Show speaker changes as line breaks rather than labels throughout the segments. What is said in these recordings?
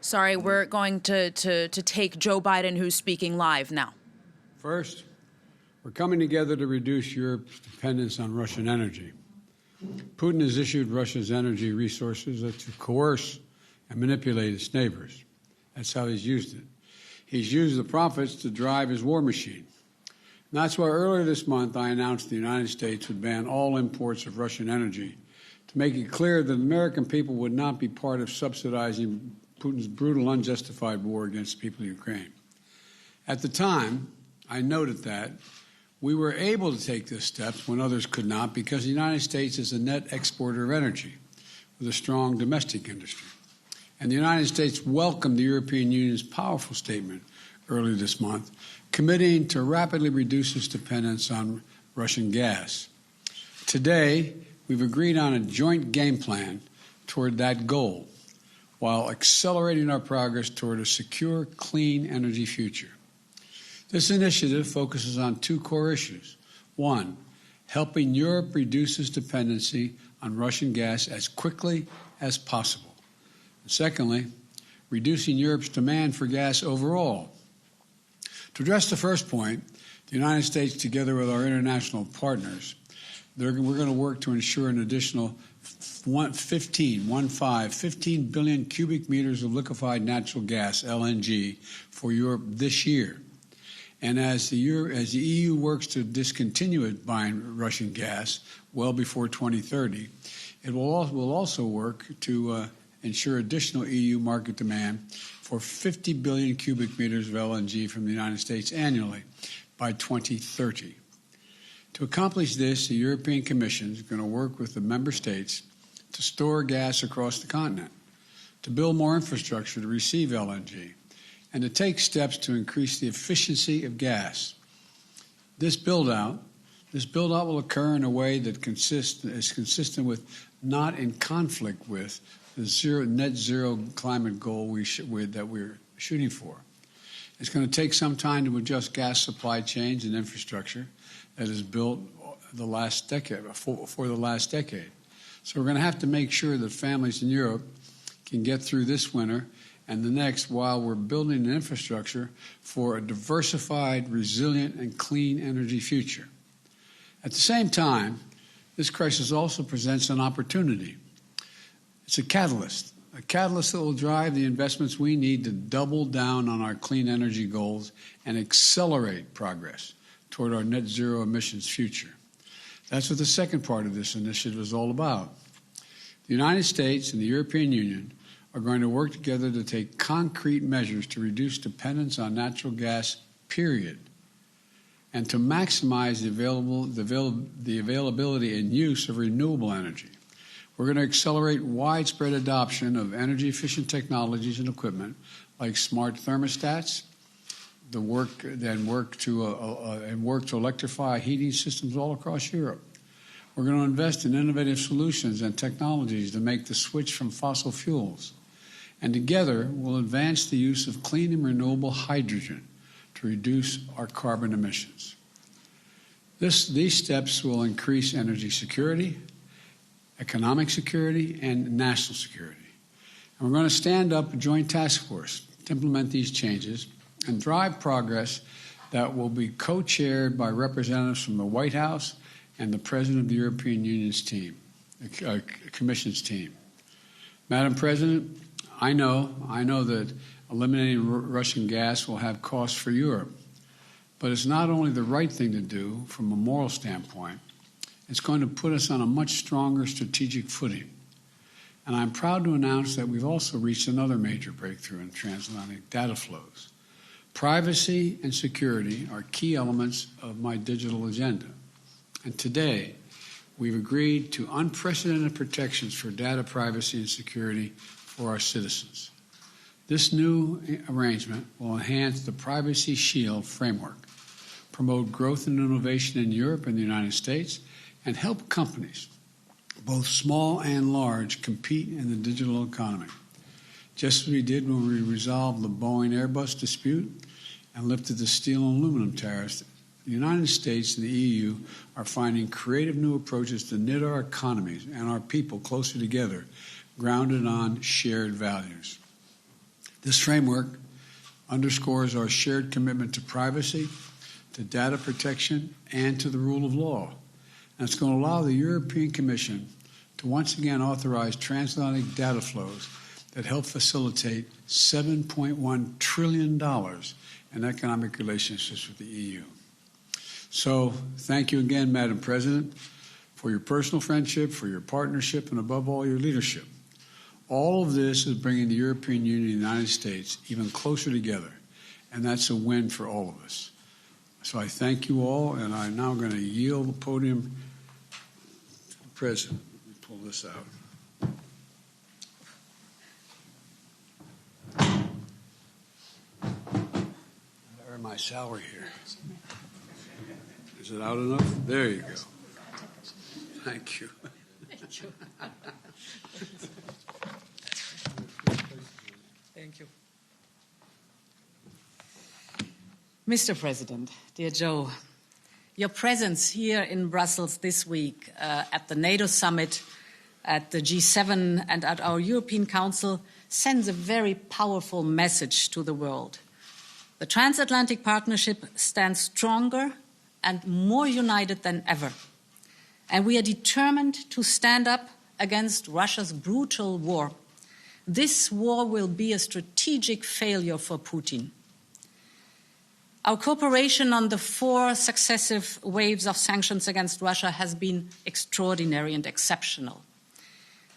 Sorry, we're going to take Joe Biden, who's speaking live now.
First, we're coming together to reduce Europe's dependence on Russian energy. Putin has issued Russia's energy resources to coerce and manipulate its neighbors. That's how he's used it. He's used the profits to drive his war machine. And that's why earlier this month I announced the United States would ban all imports of Russian energy to make it clear that the American people would not be part of subsidizing Putin's brutal, unjustified war against the people of Ukraine. At the time, I noted that we were able to take this step when others could not because the United States is a net exporter of energy with a strong domestic industry. And the United States welcomed the European Union's powerful statement earlier this month, committing to rapidly reduce its dependence on Russian gas. Today, we've agreed on a joint game plan toward that goal, while accelerating our progress toward a secure, clean energy future. This initiative focuses on two core issues. One, helping Europe reduce its dependency on Russian gas as quickly as possible. And secondly, reducing Europe's demand for gas overall. To address the first point, the United States, together with our international partners, we're going to work to ensure an additional 15 billion cubic meters of liquefied natural gas, LNG, for Europe this year. And as the EU works to discontinue buying Russian gas well before 2030, it will also work to ensure additional EU market demand for 50 billion cubic meters of LNG from the United States annually by 2030. To accomplish this, the European Commission is going to work with the member states to store gas across the continent, to build more infrastructure to receive LNG, and to take steps to increase the efficiency of gas. This build-out will occur in a way that is consistent with, not in conflict with, the net zero climate goal that we're shooting for. It's going to take some time to adjust gas supply chains and infrastructure that is built the last decade, for the last decade. So we're going to have to make sure that families in Europe can get through this winter and the next while we're building an infrastructure for a diversified, resilient, and clean energy future. At the same time, this crisis also presents an opportunity. It's a catalyst that will drive the investments we need to double down on our clean energy goals and accelerate progress toward our net zero emissions future. That's what the second part of this initiative is all about. The United States and the European Union are going to work together to take concrete measures to reduce dependence on natural gas, period, and to maximize the availability and use of renewable energy. We're going to accelerate widespread adoption of energy-efficient technologies and equipment like smart thermostats, work to electrify heating systems all across Europe. We're going to invest in innovative solutions and technologies to make the switch from fossil fuels. And together, we'll advance the use of clean and renewable hydrogen to reduce our carbon emissions. These steps will increase energy security, economic security, and national security. And we're going to stand up a joint task force to implement these changes and drive progress that will be co-chaired by representatives from the White House and the President of the European Union's team, the Commission's team. Madam President, I know that eliminating Russian gas will have costs for Europe, but it's not only the right thing to do from a moral standpoint, it's going to put us on a much stronger strategic footing. And I'm proud to announce that we've also reached another major breakthrough in transatlantic data flows. Privacy and security are key elements of my digital agenda. And today, we've agreed to unprecedented protections for data privacy and security for our citizens. This new arrangement will enhance the Privacy Shield framework, promote growth and innovation in Europe and the United States, and help companies, both small and large, compete in the digital economy. Just as we did when we resolved the Boeing Airbus dispute and lifted the steel and aluminum tariffs, the United States and the EU are finding creative new approaches to knit our economies and our people closer together, grounded on shared values. This framework underscores our shared commitment to privacy, to data protection, and to the rule of law. And it's going to allow the European Commission to once again authorize transatlantic data flows that help facilitate $7.1 trillion in economic relationships with the EU. So thank you again, Madam President, for your personal friendship, for your partnership, and above all, your leadership. All of this is bringing the European Union and the United States even closer together, and that's a win for all of us. So I thank you all, and I'm now going to yield the podium to the President. Let me pull this out. I earn my salary here. Is it out enough? There you go. Thank you.
Thank you. Thank you. Mr. President, dear Joe, your presence here in Brussels this week at the NATO summit, at the G7 and at our European Council sends a very powerful message to the world. The transatlantic partnership stands stronger and more united than ever. And we are determined to stand up against Russia's brutal war. This war will be a strategic failure for Putin. Our cooperation on the 4 successive waves of sanctions against Russia has been extraordinary and exceptional.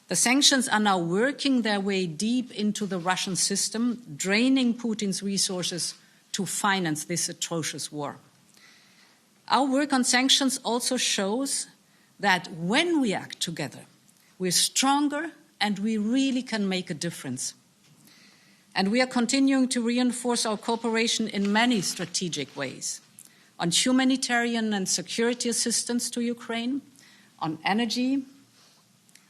The sanctions are now working their way deep into the Russian system, draining Putin's resources to finance this atrocious war. Our work on sanctions also shows that when we act together, we're stronger and we really can make a difference. And we are continuing to reinforce our cooperation in many strategic ways: on humanitarian and security assistance to Ukraine, on energy,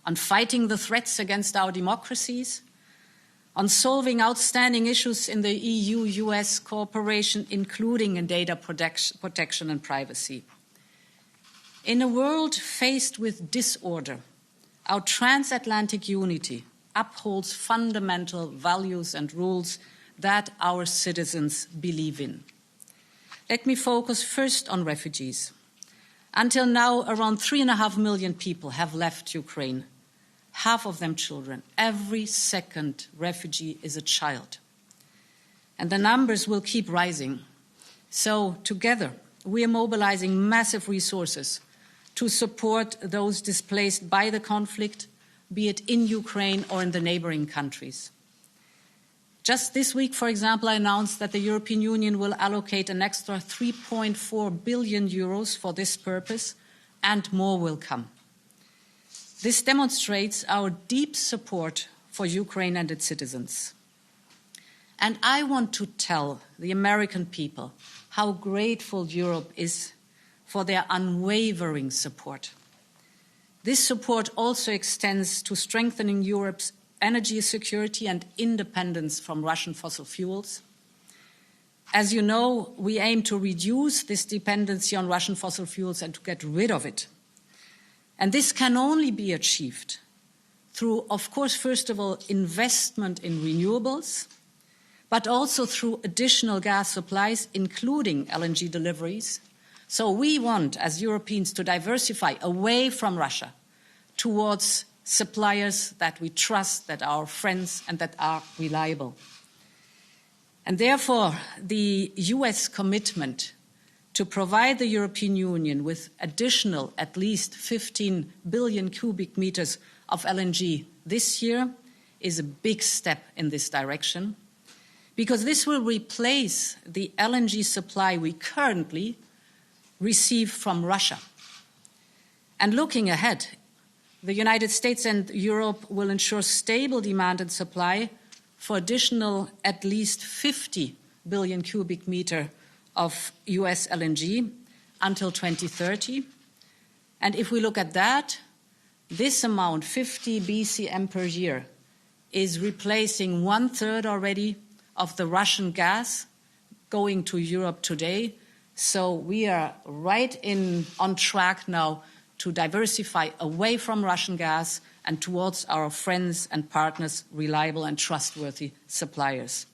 on fighting the threats against our democracies, on solving outstanding issues in the EU-US cooperation, including in data protection and privacy. In a world faced with disorder, our transatlantic unity upholds fundamental values and rules that our citizens believe in. Let me focus first on refugees. Until now, around 3.5 million people have left Ukraine, half of them children. Every second refugee is a child. And the numbers will keep rising. So together, we are mobilizing massive resources to support those displaced by the conflict, be it in Ukraine or in the neighboring countries. Just this week, for example, I announced that the European Union will allocate an extra 3.4 billion euros for this purpose, and more will come. This demonstrates our deep support for Ukraine and its citizens. And I want to tell the American people how grateful Europe is for their unwavering support. This support also extends to strengthening Europe's energy security and independence from Russian fossil fuels. As you know, we aim to reduce this dependency on Russian fossil fuels and to get rid of it. And this can only be achieved through, of course, first of all, investment in renewables, but also through additional gas supplies, including LNG deliveries. So we want, as Europeans, to diversify away from Russia towards suppliers that we trust, that are friends, and that are reliable. And therefore, the US commitment to provide the European Union with additional at least 15 billion cubic meters of LNG this year is a big step in this direction, because this will replace the LNG supply we currently receive from Russia. And looking ahead, the United States and Europe will ensure stable demand and supply for additional at least 50 billion cubic meter of US LNG until 2030. And if we look at that, this amount, 50 BCM per year, is replacing 1/3 already of the Russian gas going to Europe today. So we are right on track now to diversify away from Russian gas and towards our friends and partners, reliable and trustworthy suppliers.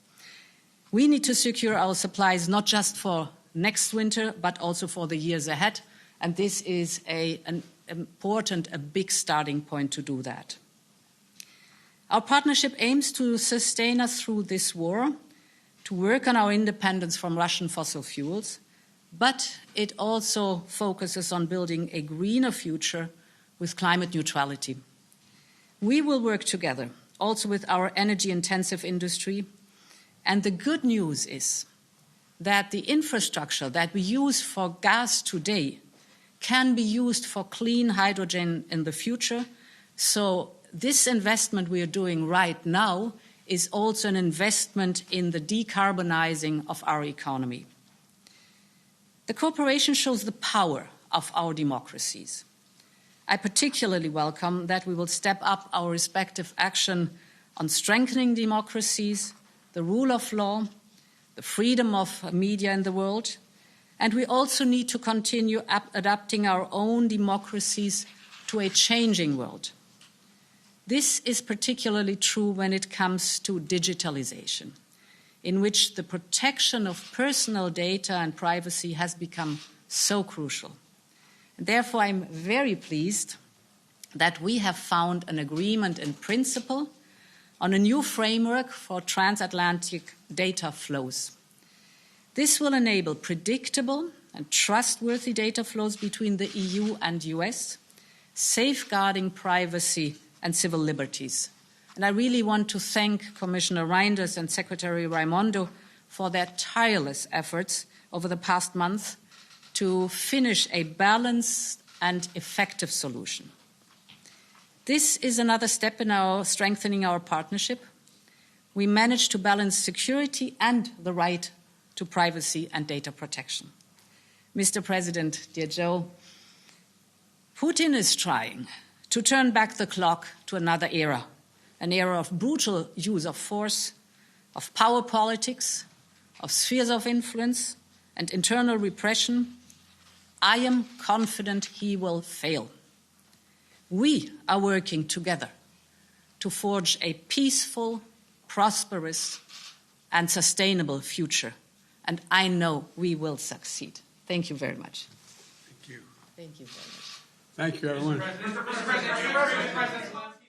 We need to secure our supplies not just for next winter, but also for the years ahead, and this is an important, a big starting point to do that. Our partnership aims to sustain us through this war, to work on our independence from Russian fossil fuels, but it also focuses on building a greener future with climate neutrality. We will work together, also with our energy-intensive industry, and the good news is that the infrastructure that we use for gas today can be used for clean hydrogen in the future. So this investment we are doing right now is also an investment in the decarbonizing of our economy. The cooperation shows the power of our democracies. I particularly welcome that we will step up our respective action on strengthening democracies, the rule of law, the freedom of media in the world, and we also need to continue adapting our own democracies to a changing world. This is particularly true when it comes to digitalization, in which the protection of personal data and privacy has become so crucial. And therefore, I'm very pleased that we have found an agreement in principle on a new framework for transatlantic data flows. This will enable predictable and trustworthy data flows between the EU and US, safeguarding privacy and civil liberties. And I really want to thank Commissioner Reinders and Secretary Raimondo for their tireless efforts over the past month to finish a balanced and effective solution. This is another step in our strengthening our partnership. We managed to balance security and the right to privacy and data protection. Mr. President, dear Joe, Putin is trying to turn back the clock to another era, an era of brutal use of force, of power politics, of spheres of influence and internal repression. I am confident he will fail. We are working together to forge a peaceful, prosperous, and sustainable future. And I know we will succeed. Thank you very much.
Thank you.
Thank you very much.
Thank you, everyone.
Mr. President,